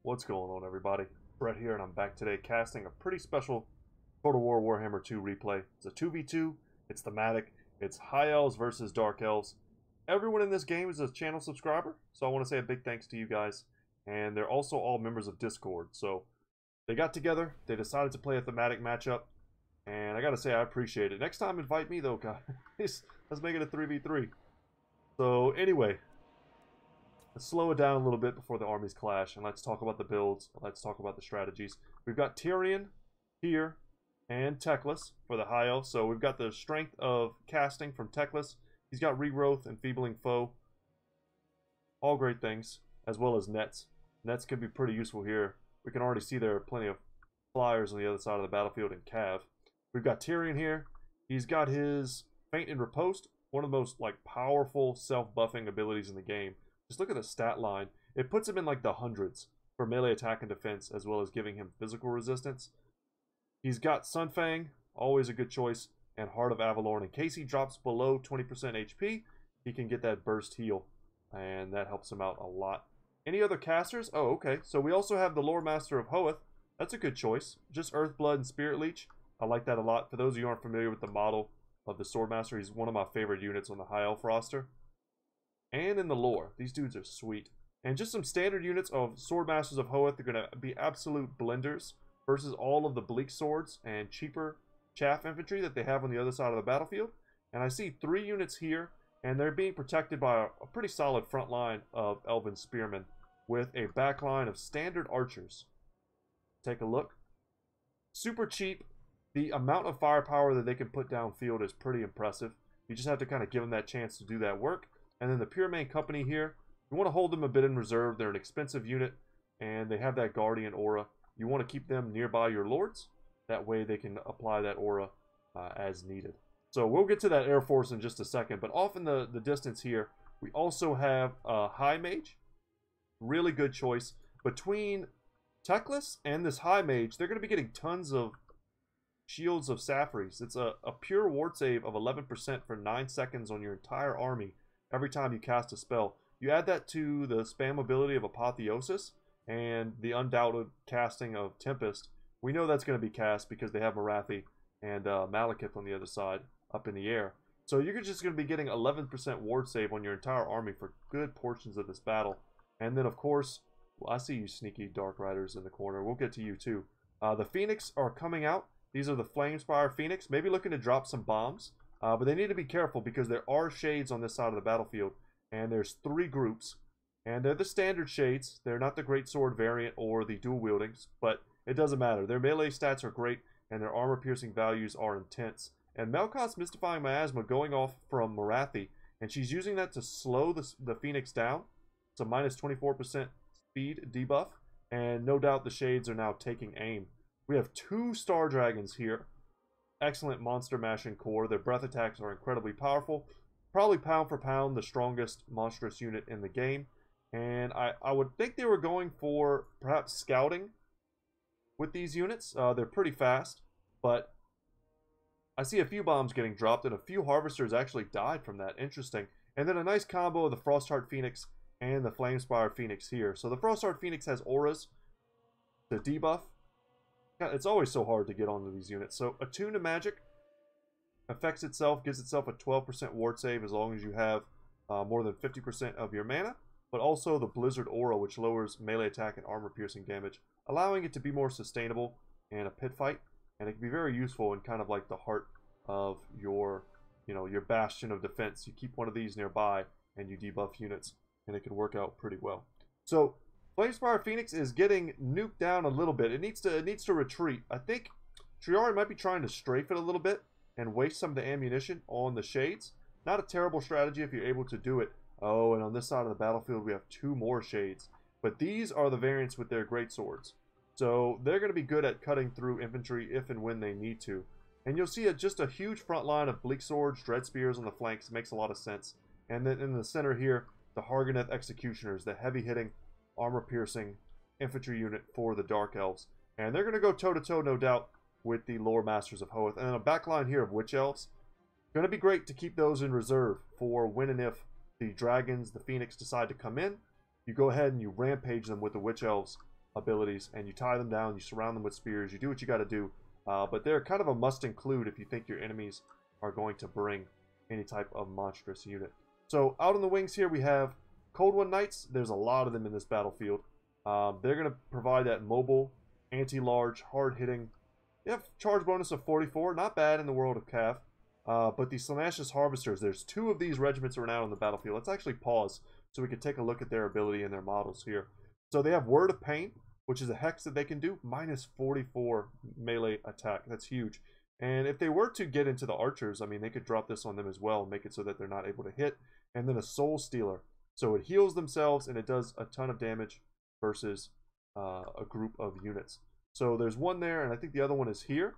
What's going on, everybody? Brett here, and I'm back today casting a pretty special Total War Warhammer 2 replay. It's a 2v2, it's thematic, it's High Elves versus Dark Elves. Everyone in this game is a channel subscriber, so I want to say a big thanks to you guys. And they're also all members of Discord, so they got together, they decided to play a thematic matchup, and I gotta say, I appreciate it. Next time, invite me though, guys. Let's make it a 3v3. So, anyway, let's slow it down a little bit before the armies clash, and let's talk about the builds. Let's talk about the strategies. We've got Tyrion here and Teclis for the High Elf. So we've got the strength of casting from Teclis. He's got regrowth, enfeebling foe. All great things, as well as nets. Nets can be pretty useful here. We can already see there are plenty of flyers on the other side of the battlefield in Cav. We've got Tyrion here. He's got his Feint and Riposte, one of the most powerful self-buffing abilities in the game. Just look at the stat line. It puts him in the hundreds for melee attack and defense, as well as giving him physical resistance. He's got Sunfang, always a good choice, and Heart of Avalorn. In case he drops below 20% HP, he can get that burst heal, and that helps him out a lot. Any other casters? Oh, okay. So we also have the Lore Master of Hoeth. That's a good choice. Just Earthblood and Spirit Leech. I like that a lot. For those of you who aren't familiar with the model of the Swordmaster, he's one of my favorite units on the High Elf roster. And in the lore, these dudes are sweet. And just some standard units of Swordmasters of Hoeth are going to be absolute blenders versus all of the Bleak Swords and cheaper Chaff Infantry that they have on the other side of the battlefield. And I see 3 units here, and they're being protected by a pretty solid front line of Elven Spearmen with a back line of standard archers. Take a look. Super cheap. The amount of firepower that they can put downfield is pretty impressive. You just have to kind of give them that chance to do that work. And then the Pure Main Company here, you want to hold them a bit in reserve. They're an expensive unit, and they have that Guardian aura. You want to keep them nearby your lords. That way they can apply that aura as needed. So we'll get to that Air Force in just a second. But off in the distance here, we also have High Mage. Really good choice. Between Teclis and this High Mage, they're going to be getting tons of Shields of Safaris. It's a pure ward save of 11% for 9 seconds on your entire army every time you cast a spell. You add that to the spam ability of Apotheosis and the undoubted casting of Tempest. We know that's going to be cast because they have Morathi and Malekith on the other side up in the air. So you're just going to be getting 11% ward save on your entire army for good portions of this battle. And then, of course, well, I see you sneaky Dark Riders in the corner. We'll get to you too. The Phoenix are coming out. These are the Flamespire Phoenix. Maybe looking to drop some bombs. But they need to be careful because there are shades on this side of the battlefield. And there's 3 groups. And they're the standard shades. They're not the Great Sword variant or the dual wieldings. But it doesn't matter. Their melee stats are great. And their armor piercing values are intense. And Melkoth's Mystifying Miasma going off from Morathi. And she's using that to slow the Phoenix down. It's a minus 24% speed debuff. And no doubt the shades are now taking aim. We have 2 Star Dragons here. Excellent monster mashing core. Their breath attacks are incredibly powerful. Probably pound for pound the strongest monstrous unit in the game. And I would think they were going for perhaps scouting with these units. They're pretty fast, but I see a few bombs getting dropped and a few harvesters actually died from that. Interesting. And then a nice combo of the Frostheart Phoenix and the Flamespire Phoenix here. So the Frostheart Phoenix has auras to debuff. It's always so hard to get onto these units. So Attune to Magic affects itself, gives itself a 12% ward save as long as you have more than 50% of your mana. But also the Blizzard Aura, which lowers melee attack and armor piercing damage, allowing it to be more sustainable in a pit fight. And it can be very useful in kind of like the heart of your, your bastion of defense. You keep one of these nearby and you debuff units, and it can work out pretty well. So Flamespire Phoenix is getting nuked down a little bit. It needs to retreat. I think Triari might be trying to strafe it a little bit and waste some of the ammunition on the shades. Not a terrible strategy if you're able to do it. Oh, and on this side of the battlefield we have 2 more shades. But these are the variants with their great swords. So they're going to be good at cutting through infantry if and when they need to. And you'll see just a huge front line of Bleak Swords, Dread Spears on the flanks. Makes a lot of sense. And then in the center here, the Harganeth Executioners, the heavy-hitting, armor-piercing infantry unit for the Dark Elves. And they're going to go toe-to-toe, no doubt, with the Lore Masters of Hoeth. And then a backline here of Witch Elves. Going to be great to keep those in reserve for when and if the Dragons, the Phoenix decide to come in. You go ahead and you rampage them with the Witch Elves abilities, and you tie them down, you surround them with spears, you do what you got to do. But they're kind of a must include if you think your enemies are going to bring any type of monstrous unit. So out on the wings here we have Cold One Knights. There's a lot of them in this battlefield. They're going to provide that mobile, anti-large, hard-hitting. They have charge bonus of 44, not bad in the world of Cav. But the Slanacious Harvesters, there's 2 of these regiments around on the battlefield. Let's actually pause so we can take a look at their ability and their models here. So they have Word of Pain, which is a hex that they can do, minus 44 melee attack. That's huge. And if they were to get into the archers, I mean, they could drop this on them as well, make it so that they're not able to hit. And then a Soul Stealer. So it heals themselves and it does a ton of damage versus a group of units. So there's one there, and I think the other one is here.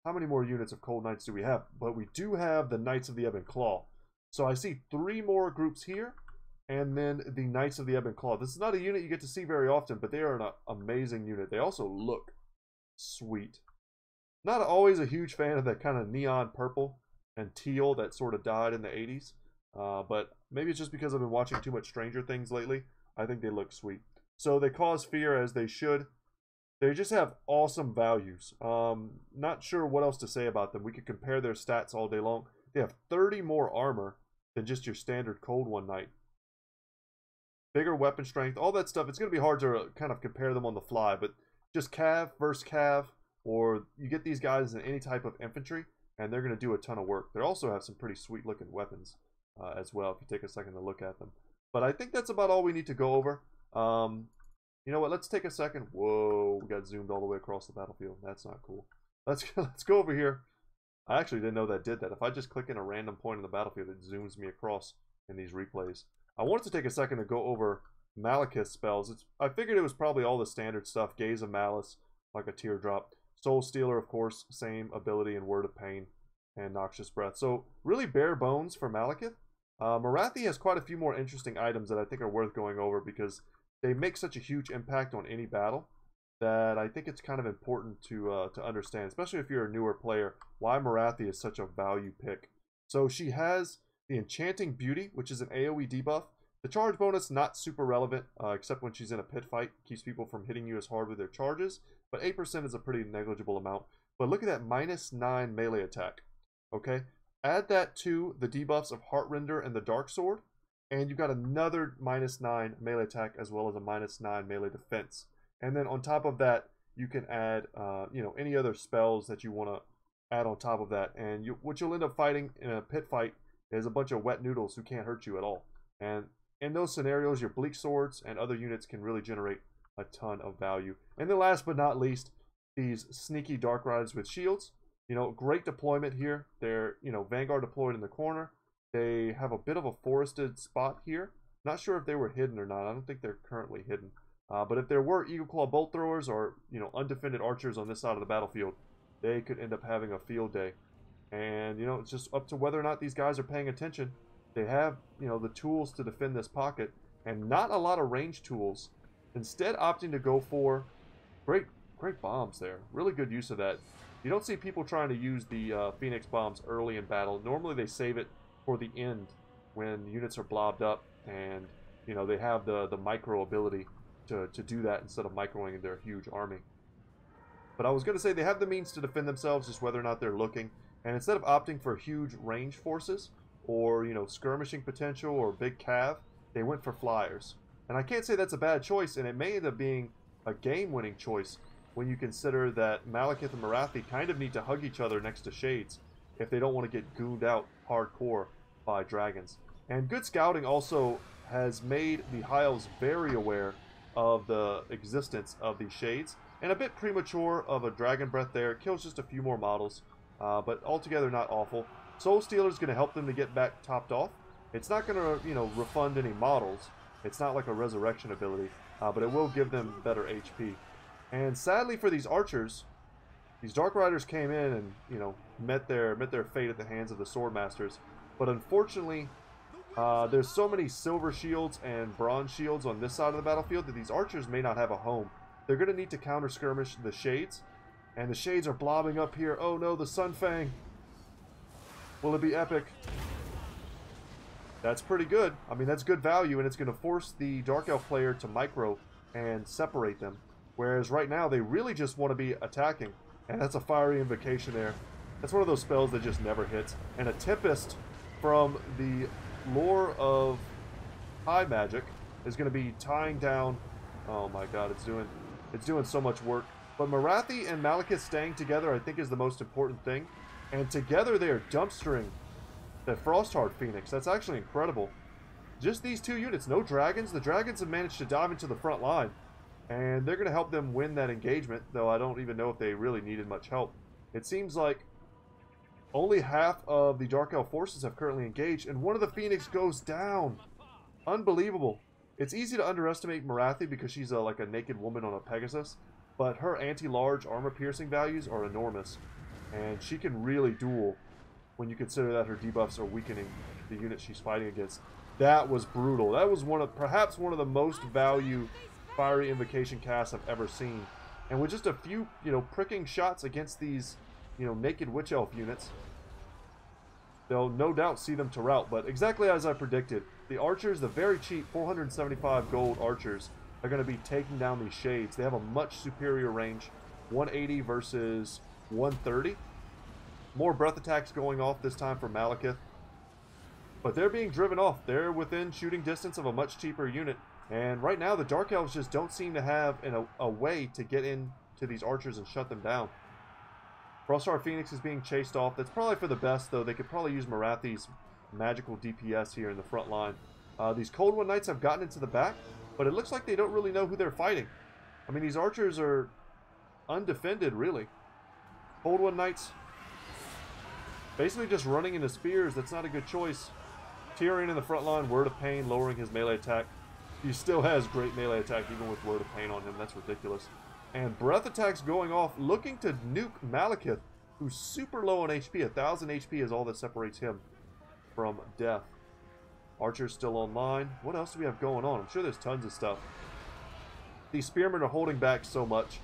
How many more units of Cold Knights do we have? But we do have the Knights of the Ebon Claw. So I see 3 more groups here, and then the Knights of the Ebon Claw. This is not a unit you get to see very often, but they are an amazing unit. They also look sweet. Not always a huge fan of that kind of neon purple and teal that sort of died in the 80s. But maybe it's just because I've been watching too much Stranger Things lately. I think they look sweet. So they cause fear, as they should. They just have awesome values. Not sure what else to say about them. We could compare their stats all day long. They have 30 more armor than just your standard Cold One Knight. Bigger weapon strength, all that stuff. It's going to be hard to kind of compare them on the fly, but just Cav versus Cav, or you get these guys in any type of infantry, and they're going to do a ton of work. They also have some pretty sweet looking weapons as well, if you take a second to look at them. But I think that's about all we need to go over. You know what? Let's take a second. Whoa, we got zoomed all the way across the battlefield. That's not cool. Let's go over here. I actually didn't know that did that. If I just click in a random point on the battlefield, it zooms me across in these replays. I wanted to take a second to go over Malekith spells. I figured it was probably all the standard stuff. Gaze of Malice, like a teardrop. Soul Stealer, of course, same ability in Word of Pain and Noxious Breath. So really bare bones for Malekith. Morathi has quite a few more interesting items that I think are worth going over because they make such a huge impact on any battle that I think it's kind of important to understand, especially if you're a newer player, why Morathi is such a value pick. So she has the Enchanting Beauty, which is an AoE debuff. The charge bonus, not super relevant, except when she's in a pit fight. Keeps people from hitting you as hard with their charges, but 8% is a pretty negligible amount. But look at that, -9 melee attack. Okay, add that to the debuffs of Heartrender and the Dark Sword, and you got another -9 melee attack as well as a -9 melee defense. And then on top of that, you can add, you know, any other spells that you want to add on top of that. And what you'll end up fighting in a pit fight is a bunch of wet noodles who can't hurt you at all. And in those scenarios, your Bleak Swords and other units can really generate a ton of value. And then last but not least, these sneaky Dark Riders with shields. You know, great deployment here. They're, you know, Vanguard deployed in the corner. They have a bit of a forested spot here. Not sure if they were hidden or not. I don't think they're currently hidden. But if there were Eagle Claw Bolt Throwers or, you know, undefended archers on this side of the battlefield, they could end up having a field day. And, you know, it's just up to whether or not these guys are paying attention. They have, you know, the tools to defend this pocket, and not a lot of range tools. Instead, opting to go for great bombs there. Really good use of that. You don't see people trying to use the Phoenix bombs early in battle. Normally, they save it for the end when units are blobbed up, and, you know, they have the micro ability to do that instead of microing their huge army. But I was going to say they have the means to defend themselves, just whether or not they're looking. And instead of opting for huge range forces or, you know, skirmishing potential or big cav, they went for flyers. And I can't say that's a bad choice, and it may end up being a game-winning choice when you consider that Malekith and Morathi kind of need to hug each other next to Shades if they don't want to get gooned out hardcore by dragons. And good scouting also has made the High Elves very aware of the existence of these Shades, and a bit premature of a Dragon Breath there. It kills just a few more models, but altogether not awful. Soul Stealer is going to help them to get back topped off. It's not going to, you know, refund any models. It's not like a resurrection ability, but it will give them better HP. And sadly for these archers, these Dark Riders came in and, you know, met their fate at the hands of the Swordmasters. But unfortunately, there's so many silver shields and bronze shields on this side of the battlefield that these archers may not have a home. They're going to need to counter skirmish the Shades, and the Shades are blobbing up here. Oh no, the Sunfang. Will it be epic? That's pretty good. I mean, that's good value, and it's going to force the Dark Elf player to micro and separate them. Whereas right now, they really just want to be attacking. And that's a fiery invocation there. That's one of those spells that just never hits. And a Tempest from the lore of high magic is going to be tying down... Oh my god, it's doing so much work. But Morathi and Malekith staying together, I think, is the most important thing. And together they are dumpstering the Frostheart Phoenix. That's actually incredible. Just these two units, no dragons. The dragons have managed to dive into the front line. And they're going to help them win that engagement, though I don't even know if they really needed much help. It seems like only half of the Dark Elf forces have currently engaged, and one of the Phoenix goes down. Unbelievable. It's easy to underestimate Morathi because she's like a naked woman on a Pegasus, but her anti-large armor-piercing values are enormous, and she can really duel when you consider that her debuffs are weakening the unit she's fighting against. That was brutal. That was perhaps one of the most value fiery invocation casts I've ever seen. And with just a few, pricking shots against these, naked Witch Elf units, they'll no doubt see them to rout. But exactly as I predicted, the archers, the very cheap 475 gold archers, are going to be taking down these shades. They have a much superior range, 180 versus 130. More breath attacks going off this time for Malekith. But they're being driven off. They're within shooting distance of a much cheaper unit. And right now, the Dark Elves just don't seem to have a way to get into these archers and shut them down. Frostheart Phoenix is being chased off. That's probably for the best, though. They could probably use Morathi's magical DPS here in the front line. These Cold One Knights have gotten into the back, but it looks like they don't really know who they're fighting. I mean, these archers are undefended, really. Cold One Knights basically just running into spears. That's not a good choice. Tyrion in the front line, Word of Pain, lowering his melee attack. He still has great melee attack even with Word of Pain on him. That's ridiculous. And breath attacks going off, looking to nuke Malekith, who's super low on HP. 1,000 HP is all that separates him from death. Archer's still online. What else do we have going on? I'm sure there's tons of stuff. These spearmen are holding back so much.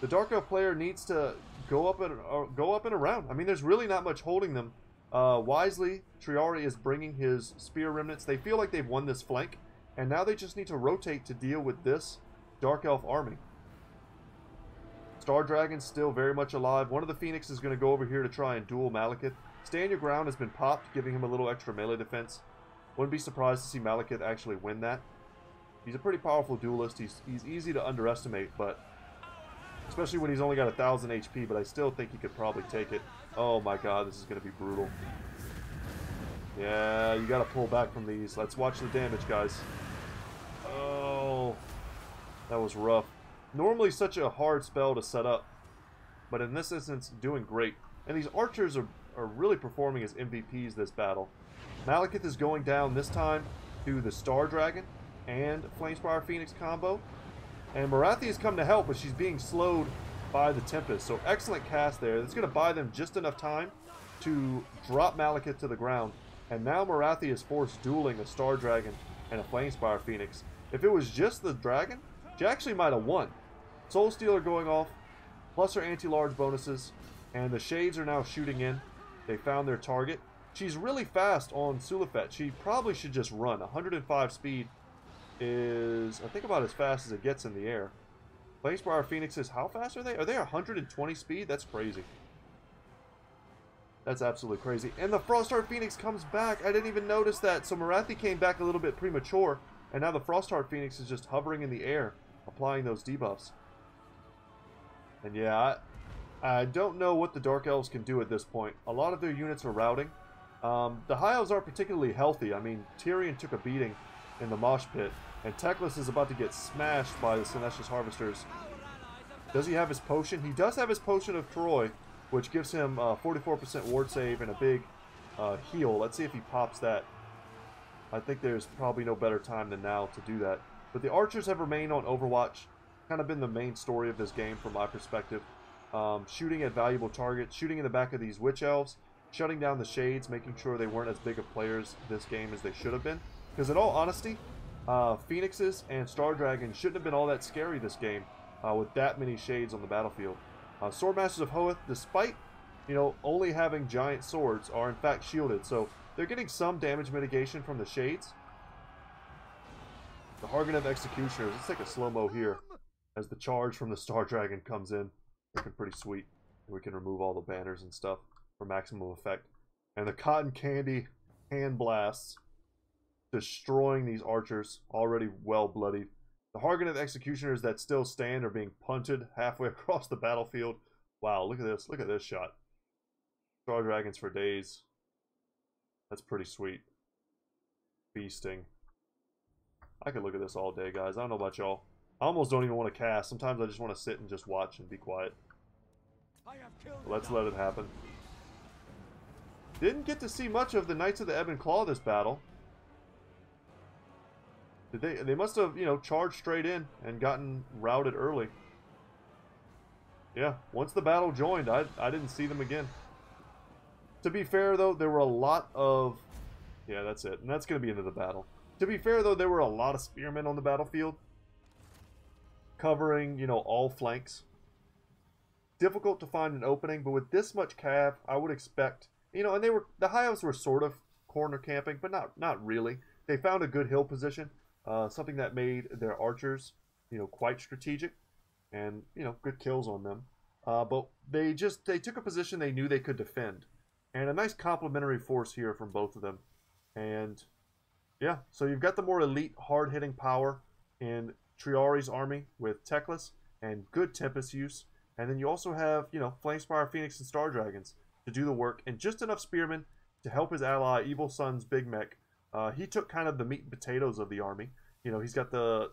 The Dark Elf player needs to go up and around. I mean, there's really not much holding them. Wisely, Triari is bringing his spear remnants. They feel like they've won this flank. And now they just need to rotate to deal with this Dark Elf army. Star Dragon's still very much alive. One of the Phoenix is going to go over here to try and duel Malekith. Stand Your Ground has been popped, giving him a little extra melee defense. Wouldn't be surprised to see Malekith actually win that. He's a pretty powerful duelist. He's easy to underestimate, but especially when he's only got 1,000 HP, but I still think he could probably take it. Oh my god, this is going to be brutal. Yeah, you got to pull back from these. Let's watch the damage, guys. Oh, that was rough. Normally such a hard spell to set up, but in this instance, doing great. And these archers are really performing as MVPs this battle. Malekith is going down this time to the Star Dragon and Flamespire Phoenix combo. And Morathi has come to help, but she's being slowed by the Tempest. So excellent cast there. That's going to buy them just enough time to drop Malekith to the ground. And now Morathi is forced dueling a Star Dragon and a Flamespire Phoenix. If it was just the Dragon, she actually might have won. Soul Stealer going off, plus her anti-large bonuses, and the Shades are now shooting in. They found their target. She's really fast on Sulafet. She probably should just run. 105 speed is, I think, about as fast as it gets in the air. Flamespire Phoenixes, how fast are they? Are they 120 speed? That's crazy. That's absolutely crazy. And the Frostheart Phoenix comes back. I didn't even notice that. So Morathi came back a little bit premature. And now the Frostheart Phoenix is just hovering in the air, applying those debuffs. And yeah, I don't know what the Dark Elves can do at this point. A lot of their units are routing. The High Elves aren't particularly healthy. I mean, Tyrion took a beating in the mosh pit. And Teclis is about to get smashed by the Senescious Harvesters. Does he have his potion? He does have his Potion of Troy, which gives him 44% ward save and a big heal. Let's see if he pops that. I think there's probably no better time than now to do that. But the archers have remained on Overwatch. Kind of been the main story of this game from my perspective. Shooting at valuable targets, shooting in the back of these Witch Elves, shutting down the Shades, making sure they weren't as big of players this game as they should have been. Because in all honesty, Phoenixes and Star Dragons shouldn't have been all that scary this game with that many Shades on the battlefield. Swordmasters of Hoeth, despite only having giant swords, are in fact shielded, so they're getting some damage mitigation from the Shades. The Harganev Executioners. Let's take a slow-mo here as the charge from the Star Dragon comes in. Looking pretty sweet. We can remove all the banners and stuff for maximum effect. And the Cotton Candy hand blasts, destroying these archers, already well bloodied. The Harganev Executioners that still stand are being punted halfway across the battlefield. Wow, look at this. Look at this shot. Star Dragons for days. That's pretty sweet. Feasting. I could look at this all day, guys. I don't know about y'all. I almost don't even want to cast. Sometimes I just want to sit and just watch and be quiet. Let's let it happen. Didn't get to see much of the Knights of the Ebon Claw this battle. They must have, you know, charged straight in and gotten routed early. Yeah, once the battle joined, I didn't see them again. To be fair, though, there were a lot of... Yeah, that's it. And that's going to be into the battle. To be fair, though, there were a lot of spearmen on the battlefield. Covering, you know, all flanks. Difficult to find an opening, but with this much cav, I would expect... You know, and the High Elves were sort of corner camping, but not really. They found a good hill position. Something that made their archers, you know, quite strategic. And, you know, good kills on them. But they took a position they knew they could defend. And a nice complementary force here from both of them. And, yeah, so you've got the more elite, hard-hitting power in Triari's army with Teclis and good Tempest use. And then you also have, you know, Flamespire, Phoenix, and Star Dragons to do the work. And just enough spearmen to help his ally, Evil Sun's Big Mech. He took kind of the meat and potatoes of the army. You know, he's got the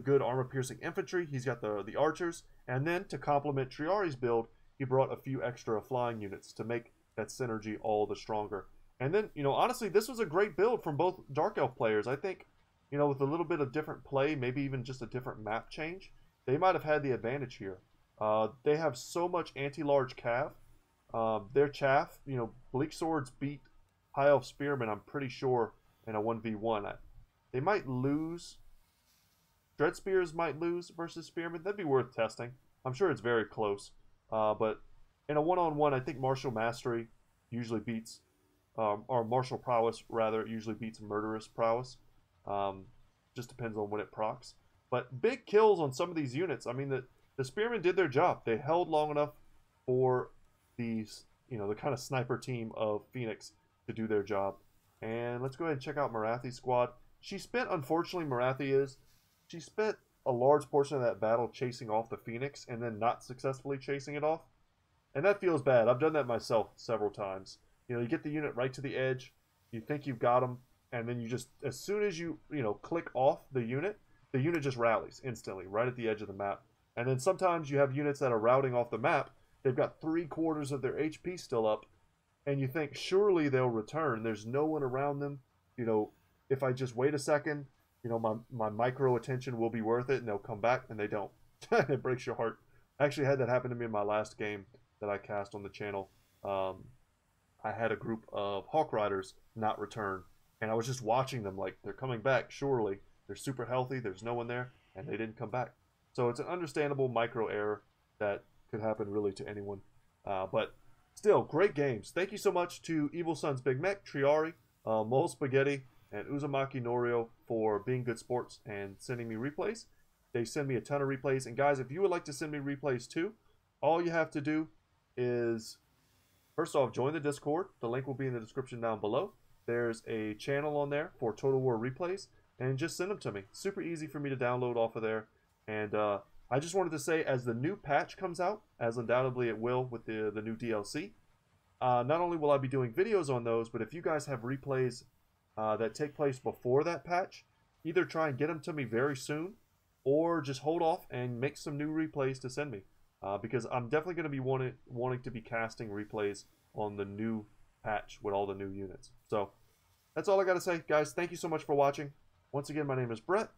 good armor-piercing infantry. He's got the archers. And then, to complement Triari's build, he brought a few extra flying units to make that synergy all the stronger. And then, you know, honestly, this was a great build from both Dark Elf players. I think, you know, with a little bit of different play, maybe even just a different map change, they might have had the advantage here. They have so much anti-large cav. Their chaff, you know, Bleak Swords beat High Elf Spearmen, I'm pretty sure, in a 1v1. They might lose. Dread Spears might lose versus Spearmen. That'd be worth testing. I'm sure it's very close. But in a one-on-one, I think Martial Mastery usually beats, or Martial Prowess, rather, usually beats Murderous Prowess. Just depends on when it procs. But big kills on some of these units. I mean, the Spearmen did their job. They held long enough for these, you know, the kind of sniper team of Phoenix to do their job. And let's go ahead and check out Morathi's squad. She spent, unfortunately, she spent a large portion of that battle chasing off the Phoenix and then not successfully chasing it off. And that feels bad. I've done that myself several times. You know, you get the unit right to the edge, you think you've got them, and then you just, as soon as you know, click off the unit just rallies instantly, right at the edge of the map. And then sometimes you have units that are routing off the map, they've got 3/4 of their HP still up, and you think, surely they'll return. There's no one around them. You know, if I just wait a second, you know, my micro attention will be worth it, and they'll come back, and they don't. It breaks your heart. I actually had that happen to me in my last game that I cast on the channel. I had a group of Hawk Riders not return, and I was just watching them like, they're coming back, surely. They're super healthy, there's no one there, and they didn't come back. So it's an understandable micro error that could happen really to anyone. But still, great games. Thank you so much to Evil Sun's Big Mech, Triari, Mole Spaghetti, and Uzumaki Norio for being good sports and sending me replays. They send me a ton of replays. And guys, if you would like to send me replays too, all you have to do is, first off, join the Discord. The link will be in the description down below. There's a channel on there for Total War replays, and just send them to me. Super easy for me to download off of there. And I just wanted to say, as the new patch comes out, as undoubtedly it will with the new DLC, not only will I be doing videos on those, but if you guys have replays that take place before that patch, either try and get them to me very soon, or just hold off and make some new replays to send me. Because I'm definitely going to be wanting to be casting replays on the new patch with all the new units. So, that's all I got to say. Guys, thank you so much for watching. Once again, my name is Brett.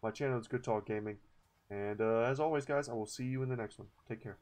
My channel is Goodtalk Gaming. And as always, guys, I will see you in the next one. Take care.